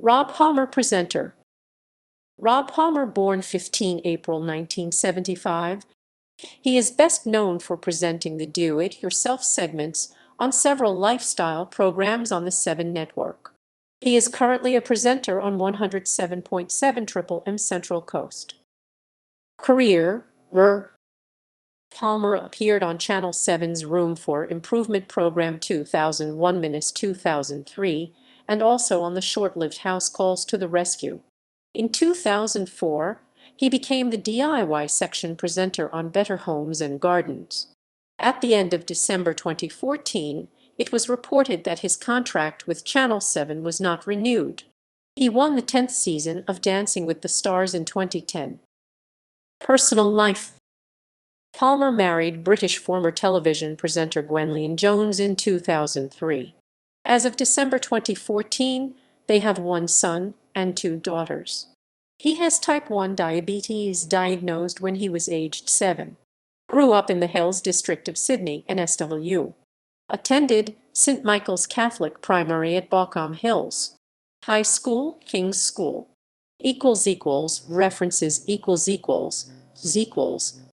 Rob Palmer, presenter. Rob Palmer, born 15 April 1975. He is best known for presenting the Do-It-Yourself segments on several lifestyle programs on the Seven Network. He is currently a presenter on 107.7 Triple M Central Coast. Career. Palmer appeared on Channel 7's Room for Improvement program 2001-2003 and also on the short-lived House Calls to the Rescue. In 2004, he became the DIY section presenter on Better Homes and Gardens. At the end of December 2014, it was reported that his contract with Channel 7 was not renewed. He won the 10th season of Dancing with the Stars in 2010. Personal life. Palmer married British former television presenter Gwenlene Jones in 2003. As of December 2014, they have one son and two daughters. He has type 1 diabetes, diagnosed when he was aged 7. Grew up in the Hills district of Sydney, NSW. Attended St. Michael's Catholic Primary at Bauckham Hills. High School, King's School. References ==